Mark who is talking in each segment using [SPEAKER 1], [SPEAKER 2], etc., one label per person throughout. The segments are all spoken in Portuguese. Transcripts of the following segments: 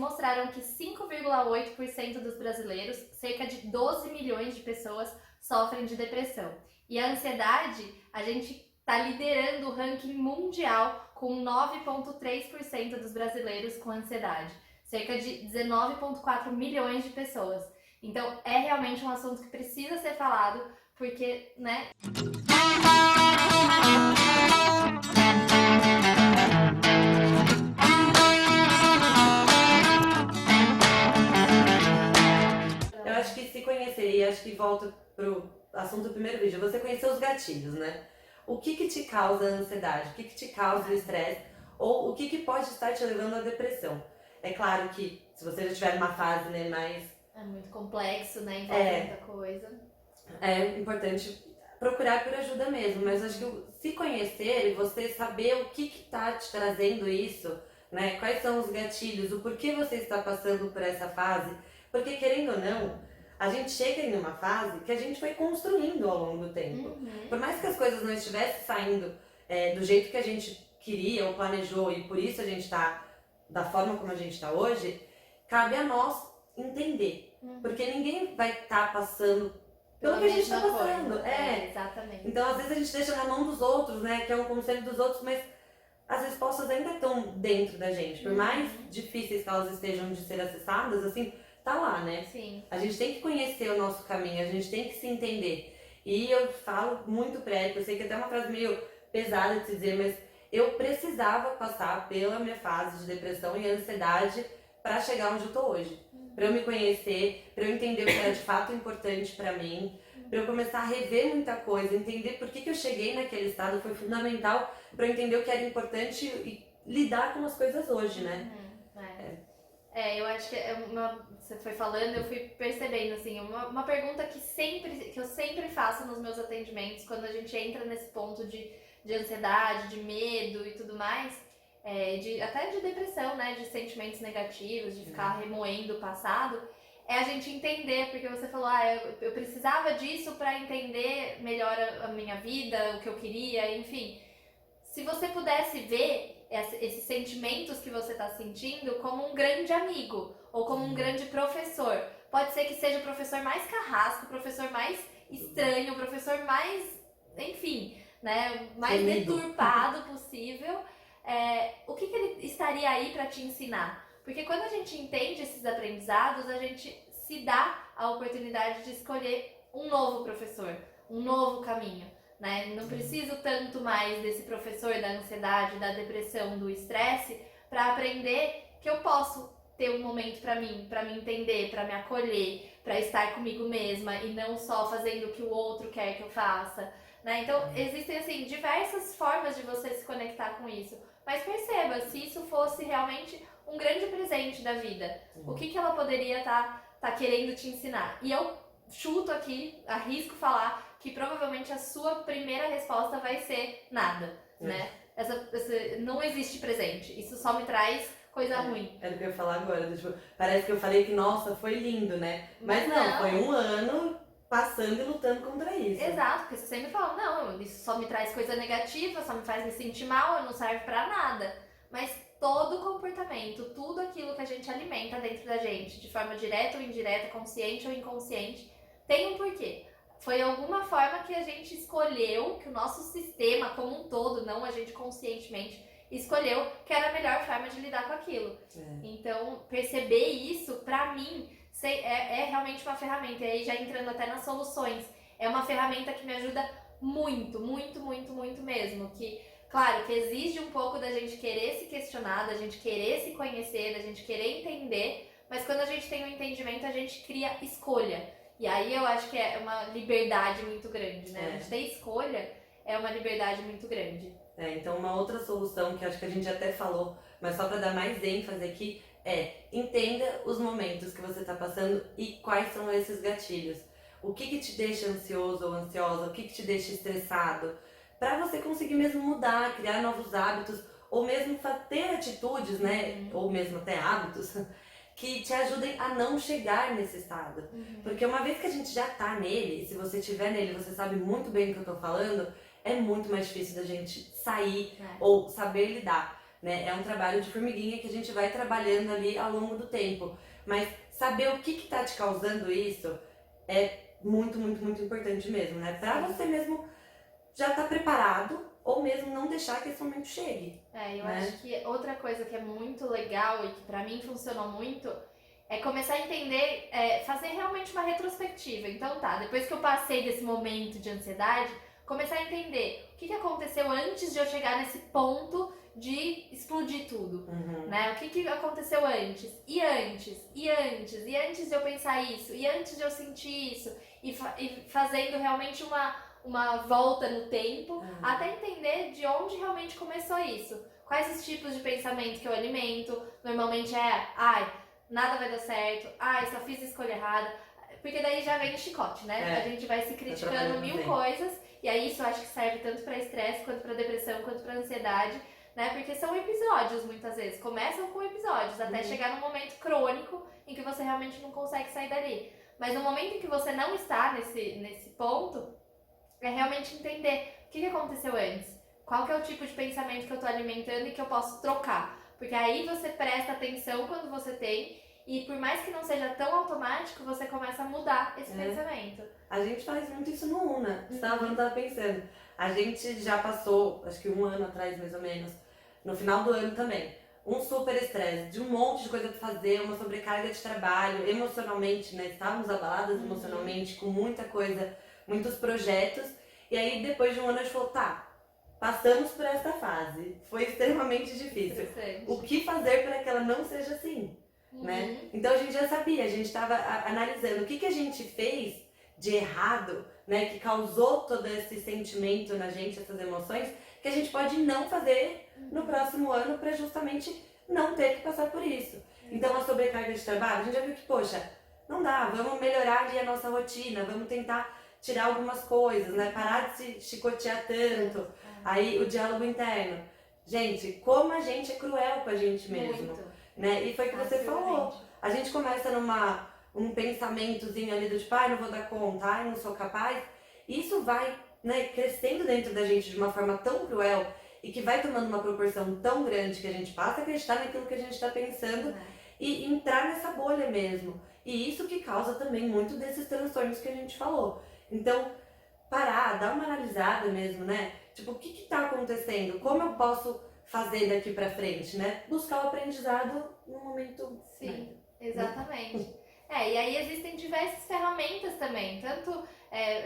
[SPEAKER 1] mostraram que 5,8% dos brasileiros, cerca de 12 milhões de pessoas, sofrem de depressão. E a ansiedade, a gente está liderando o ranking mundial com 9,3% dos brasileiros com ansiedade. Cerca de 19,4 milhões de pessoas. Então, é realmente um assunto que precisa ser falado, porque, né?
[SPEAKER 2] Eu acho que se conhecer, e acho que volta pro assunto do primeiro vídeo, você conhecer os gatilhos, né? O que te causa ansiedade? O que te causa o estresse? Ou o que pode estar te levando à depressão? É claro que se você já estiver numa fase, né, mais...
[SPEAKER 1] É muito complexo, né? Envolve muita coisa.
[SPEAKER 2] É importante procurar por ajuda mesmo, mas acho que se conhecer e você saber o que tá te trazendo isso, né? Quais são os gatilhos, o porquê você está passando por essa fase, porque querendo ou não, a gente chega em uma fase que a gente foi construindo ao longo do tempo. Por mais que as coisas não estivessem saindo do jeito que a gente queria ou planejou e por isso a gente tá da forma como a gente tá hoje, cabe a nós entender. Porque ninguém vai estar passando pelo que a gente tá passando.
[SPEAKER 1] Exatamente.
[SPEAKER 2] Então, às vezes a gente deixa na mão dos outros, né? Que é um conselho dos outros, mas as respostas ainda estão dentro da gente. Por mais difíceis que elas estejam de ser acessadas, assim, tá lá, né?
[SPEAKER 1] Sim.
[SPEAKER 2] A gente tem que conhecer o nosso caminho, a gente tem que se entender. E eu falo muito prédio, eu sei que até é uma frase meio pesada de se dizer, mas eu precisava passar pela minha fase de depressão e ansiedade para chegar onde eu tô hoje. Para eu me conhecer, para eu entender o que era de fato importante para mim, para eu começar a rever muita coisa, entender por que eu cheguei naquele estado, foi fundamental para eu entender o que era importante e lidar com as coisas hoje, né?
[SPEAKER 1] Eu acho que você foi falando, eu fui percebendo, assim, uma pergunta que eu sempre faço nos meus atendimentos, quando a gente entra nesse ponto de ansiedade, de medo e tudo mais, até de depressão, né, de sentimentos negativos, de ficar remoendo o passado, é a gente entender, porque você falou, eu precisava disso para entender melhor a minha vida, o que eu queria, enfim. Se você pudesse ver esses sentimentos que você está sentindo como um grande amigo ou como um grande professor, pode ser que seja o professor mais carrasco, o professor mais estranho, o professor mais, enfim, né, mais deturpado possível, o que ele estaria aí para te ensinar? Porque quando a gente entende esses aprendizados, a gente se dá a oportunidade de escolher um novo professor, um novo caminho. Né? Não preciso tanto mais desse professor da ansiedade, da depressão, do estresse, para aprender que eu posso ter um momento para mim, para me entender, para me acolher, para estar comigo mesma e não só fazendo o que o outro quer que eu faça. Né? Então, existem assim, diversas formas de você se conectar com isso. Mas perceba, se isso fosse realmente um grande presente da vida, o que ela poderia tá querendo te ensinar? E eu chuto aqui, arrisco falar que provavelmente a sua primeira resposta vai ser nada, né? Não existe presente, isso só me traz coisa ruim.
[SPEAKER 2] É do que eu ia falar agora, tipo, parece que eu falei que, nossa, foi lindo, né? Mas não, foi um ano passando e lutando contra isso.
[SPEAKER 1] Exato, porque você sempre fala, não, isso só me traz coisa negativa, só me faz me sentir mal, não serve pra nada. Mas todo comportamento, tudo aquilo que a gente alimenta dentro da gente, de forma direta ou indireta, consciente ou inconsciente, tem um porquê. Foi alguma forma que a gente escolheu, que o nosso sistema como um todo, não a gente conscientemente, escolheu que era a melhor forma de lidar com aquilo. Então, perceber isso, pra mim, é realmente uma ferramenta. E aí, já entrando até nas soluções, é uma ferramenta que me ajuda muito, muito, muito, muito mesmo. Que, claro, que exige um pouco da gente querer se questionar, da gente querer se conhecer, da gente querer entender, mas quando a gente tem um entendimento, a gente cria escolha. E aí eu acho que é uma liberdade muito grande, né? A gente ter escolha é uma liberdade muito grande.
[SPEAKER 2] Então uma outra solução que acho que a gente até falou, mas só para dar mais ênfase aqui, entenda os momentos que você está passando e quais são esses gatilhos. O que te deixa ansioso ou ansiosa, o que te deixa estressado, para você conseguir mesmo mudar, criar novos hábitos, ou mesmo ter atitudes, né? Ou mesmo até hábitos, que te ajudem a não chegar nesse estado. Porque uma vez que a gente já tá nele, se você estiver nele, você sabe muito bem o que eu tô falando, é muito mais difícil da gente sair ou saber lidar. né? É um trabalho de formiguinha que a gente vai trabalhando ali ao longo do tempo. Mas saber o que tá te causando isso é muito, muito, muito importante mesmo, né? Pra você mesmo já estar preparado ou mesmo não deixar que esse momento chegue.
[SPEAKER 1] Eu acho que outra coisa que é muito legal e que pra mim funcionou muito é começar a entender, fazer realmente uma retrospectiva. Então tá, depois que eu passei desse momento de ansiedade, começar a entender o que aconteceu antes de eu chegar nesse ponto de explodir tudo, né? O que aconteceu antes, e antes, e antes, e antes de eu pensar isso, e antes de eu sentir isso, e fazendo realmente uma volta no tempo, até entender de onde realmente começou isso. Quais os tipos de pensamento que eu alimento, normalmente nada vai dar certo, só fiz a escolha errada, porque daí já vem o chicote, né? A gente vai se criticando mil coisas, e aí isso eu acho que serve tanto para estresse, quanto para depressão, quanto para ansiedade, né? Porque são episódios, muitas vezes, começam com episódios, até chegar num momento crônico em que você realmente não consegue sair dali. Mas no momento em que você não está nesse ponto, é realmente entender o que aconteceu antes, qual que é o tipo de pensamento que eu tô alimentando e que eu posso trocar. Porque aí você presta atenção quando você tem, e por mais que não seja tão automático, você começa a mudar esse pensamento.
[SPEAKER 2] A gente faz muito isso no UNA, você tava pensando. A gente já passou, acho que 1 ano atrás mais ou menos, no final do ano também, um super estresse, de um monte de coisa pra fazer, uma sobrecarga de trabalho, emocionalmente, né? Estávamos abaladas emocionalmente, com muita coisa, muitos projetos. E aí, depois de 1 ano, a gente falou, tá, passamos por esta fase. Foi extremamente difícil. O que fazer para que ela não seja assim, né? Então, a gente já sabia, a gente estava analisando o que a gente fez de errado, né? Que causou todo esse sentimento na gente, essas emoções, que a gente pode não fazer no próximo ano para justamente não ter que passar por isso. Então, a sobrecarga de trabalho, a gente já viu que, poxa, não dá, vamos melhorar ali a nossa rotina, vamos tentar tirar algumas coisas, né? Parar de se chicotear tanto. Aí o diálogo interno. Gente, como a gente é cruel com a gente mesmo. Né? E foi o que você falou. A gente começa um pensamentozinho ali do tipo, não vou dar conta, não sou capaz. Isso vai, né, crescendo dentro da gente de uma forma tão cruel e que vai tomando uma proporção tão grande que a gente passa a acreditar naquilo que a gente está pensando e entrar nessa bolha mesmo. E isso que causa também muito desses transtornos que a gente falou. Então, parar, dar uma analisada mesmo, né? Tipo, o que tá acontecendo? Como eu posso fazer daqui pra frente, né? Buscar o aprendizado no momento...
[SPEAKER 1] Sim, exatamente. E aí existem diversas ferramentas também. Tanto,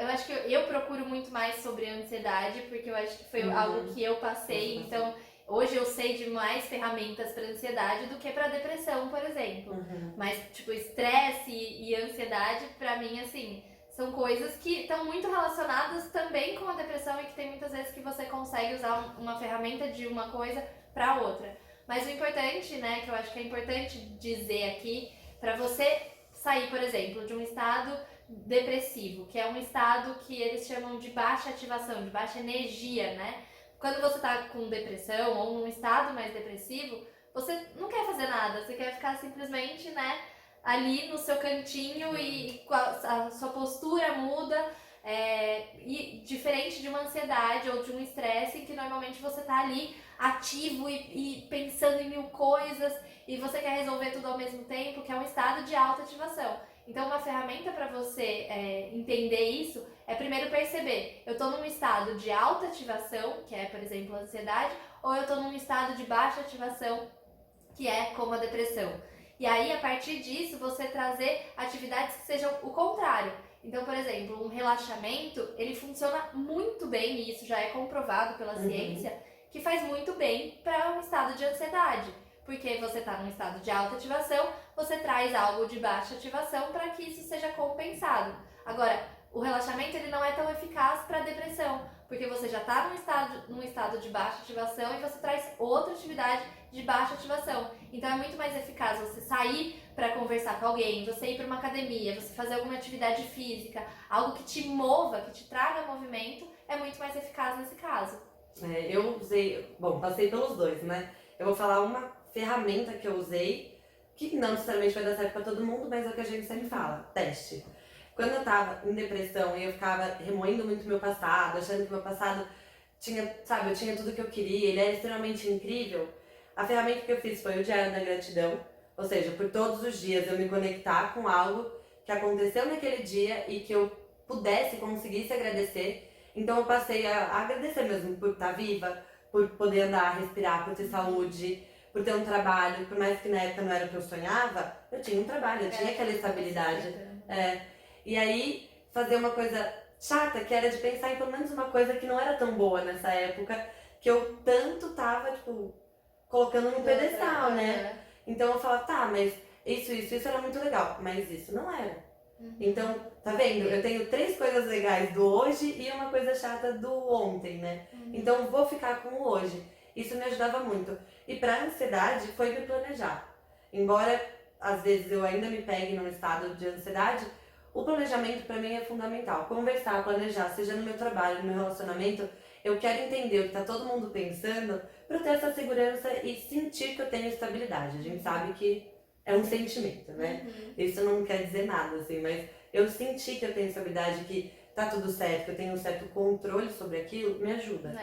[SPEAKER 1] eu acho que eu procuro muito mais sobre a ansiedade, porque eu acho que foi algo que eu passei. Então, hoje eu sei de mais ferramentas para ansiedade do que para depressão, por exemplo. Mas, tipo, estresse e ansiedade, pra mim, assim... São coisas que estão muito relacionadas também com a depressão e que tem muitas vezes que você consegue usar uma ferramenta de uma coisa para outra. Mas o importante, né, que eu acho que é importante dizer aqui, para você sair, por exemplo, de um estado depressivo, que é um estado que eles chamam de baixa ativação, de baixa energia, né? Quando você tá com depressão ou num estado mais depressivo, você não quer fazer nada, você quer ficar simplesmente, né, ali no seu cantinho e a sua postura muda, e diferente de uma ansiedade ou de um estresse em que normalmente você tá ali ativo e pensando em mil coisas e você quer resolver tudo ao mesmo tempo, que é um estado de alta ativação. Então uma ferramenta para você entender isso é primeiro perceber, eu tô num estado de alta ativação, que é, por exemplo, a ansiedade, ou eu tô num estado de baixa ativação, que é como a depressão. E aí, a partir disso, você trazer atividades que sejam o contrário. Então, por exemplo, um relaxamento, ele funciona muito bem, e isso já é comprovado pela ciência, que faz muito bem para um estado de ansiedade. Porque você está num estado de alta ativação, você traz algo de baixa ativação para que isso seja compensado. Agora, o relaxamento ele não é tão eficaz para depressão, porque você já está num estado de baixa ativação e você traz outra atividade de baixa ativação. Então é muito mais eficaz você sair para conversar com alguém, você ir para uma academia, você fazer alguma atividade física, algo que te mova, que te traga movimento, é muito mais eficaz nesse caso.
[SPEAKER 2] Eu usei, passei pelos dois, né? Eu vou falar uma ferramenta que eu usei, que não necessariamente vai dar certo para todo mundo, mas é o que a gente sempre fala, teste. Quando eu tava em depressão e eu ficava remoendo muito meu passado, achando que meu passado tinha, sabe, eu tinha tudo que eu queria, ele era extremamente incrível, a ferramenta que eu fiz foi o Diário da Gratidão, ou seja, por todos os dias eu me conectar com algo que aconteceu naquele dia e que eu conseguisse agradecer. Então eu passei a agradecer mesmo por estar viva, por poder andar, respirar, por ter saúde, por ter um trabalho, por mais que na época não era o que eu sonhava, eu tinha um trabalho, eu tinha aquela estabilidade. E aí fazer uma coisa chata, que era de pensar em pelo menos uma coisa que não era tão boa nessa época, que eu tanto tava, tipo, colocando no pedestal, né? Então eu falava, tá, mas isso era muito legal, mas isso não era. Então, tá vendo? Eu tenho 3 coisas legais do hoje e uma coisa chata do ontem, né? Então vou ficar com o hoje. Isso me ajudava muito. E pra ansiedade foi me planejar. Embora às vezes eu ainda me pegue num estado de ansiedade, o planejamento pra mim é fundamental. Conversar, planejar, seja no meu trabalho, no meu relacionamento, eu quero entender o que tá todo mundo pensando pra ter essa segurança e sentir que eu tenho estabilidade. A gente sabe que é um sentimento, né? Isso não quer dizer nada, assim, mas eu senti que eu tenho estabilidade, que tá tudo certo, que eu tenho um certo controle sobre aquilo, me ajuda.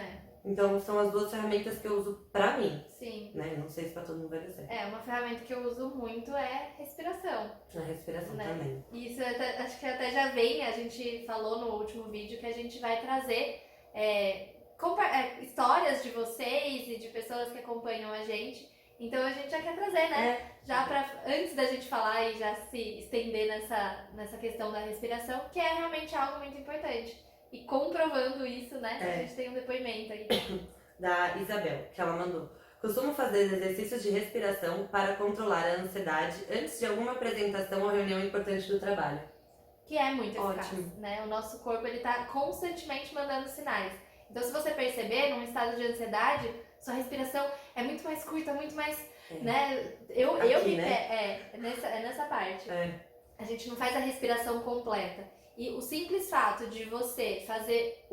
[SPEAKER 2] Então são as 2 ferramentas que eu uso pra mim.
[SPEAKER 1] Sim.
[SPEAKER 2] Né? Não sei se pra todo mundo vai dar certo.
[SPEAKER 1] Uma ferramenta que eu uso muito é respiração.
[SPEAKER 2] A respiração
[SPEAKER 1] né?
[SPEAKER 2] também.
[SPEAKER 1] Isso acho que até já vem, a gente falou no último vídeo que a gente vai trazer histórias de vocês e de pessoas que acompanham a gente. Então a gente já quer trazer, né? Já antes da gente falar e já se estender nessa questão da respiração, que é realmente algo muito importante. E comprovando isso, né? A gente tem um depoimento aí.
[SPEAKER 2] Da Isabel, que ela mandou. Costumo fazer exercícios de respiração para controlar a ansiedade antes de alguma apresentação ou reunião importante do trabalho.
[SPEAKER 1] Que é muito eficaz, né? O nosso corpo, ele tá constantemente mandando sinais. Então, se você perceber, num estado de ansiedade, sua respiração é muito mais curta, muito mais, né? Nessa parte. A gente não faz a respiração completa. E o simples fato de você fazer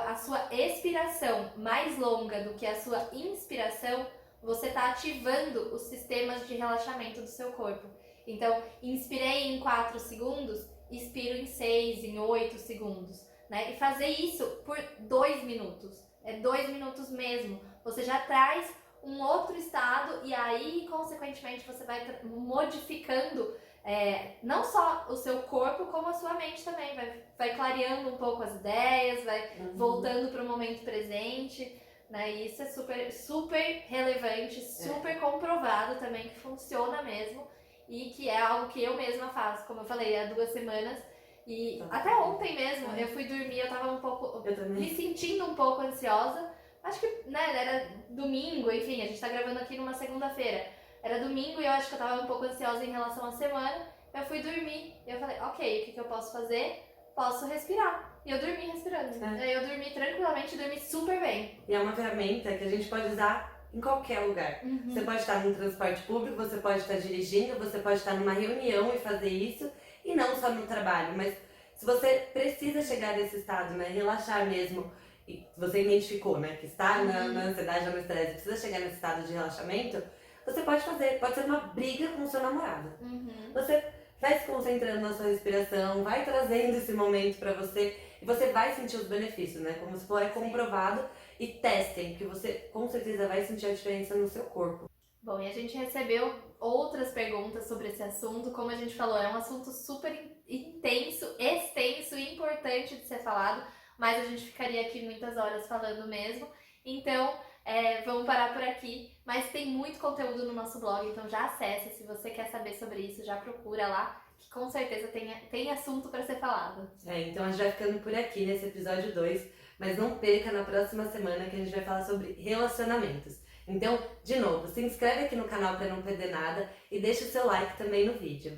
[SPEAKER 1] a sua expiração mais longa do que a sua inspiração, você está ativando os sistemas de relaxamento do seu corpo. Então, inspirei em 4 segundos, expiro em 6, em 8 segundos. Né? E fazer isso por 2 minutos. É 2 minutos mesmo. Você já traz um outro estado e aí, consequentemente, você vai modificando não só o seu corpo, como a sua mente também. Vai clareando um pouco as ideias, vai voltando para o momento presente. Né? E isso é super, super relevante, super comprovado também, que funciona mesmo. E que é algo que eu mesma faço, como eu falei, há 2 semanas. E até ontem mesmo, eu fui dormir, eu tava um pouco, me sentindo um pouco ansiosa. Acho que, né, era domingo, enfim, a gente tá gravando aqui numa segunda-feira. Era domingo e eu acho que eu tava um pouco ansiosa em relação à semana. Eu fui dormir e eu falei, ok, o que eu posso fazer? Posso respirar. E eu dormi respirando. Eu dormi tranquilamente, dormi super bem.
[SPEAKER 2] E é uma ferramenta que a gente pode usar em qualquer lugar. Você pode estar no transporte público, você pode estar dirigindo, você pode estar numa reunião e fazer isso. E não só no trabalho, mas se você precisa chegar nesse estado, né, relaxar mesmo, e você identificou, né, que está na ansiedade ou no estresse, precisa chegar nesse estado de relaxamento, você pode fazer, pode ser uma briga com o seu namorado. Você vai se concentrando na sua respiração, vai trazendo esse momento pra você, e você vai sentir os benefícios, né, como se for comprovado, e testem, que você com certeza vai sentir a diferença no seu corpo.
[SPEAKER 1] Bom, e a gente recebeu outras perguntas sobre esse assunto. Como a gente falou, é um assunto super intenso, extenso e importante de ser falado, mas a gente ficaria aqui muitas horas falando mesmo. Então, vamos parar por aqui. Mas tem muito conteúdo no nosso blog, então já acessa. Se você quer saber sobre isso, já procura lá, que com certeza tem assunto para ser falado.
[SPEAKER 2] Então a gente vai ficando por aqui nesse episódio 2, mas não perca na próxima semana que a gente vai falar sobre relacionamentos. Então, de novo, se inscreve aqui no canal para não perder nada e deixa o seu like também no vídeo.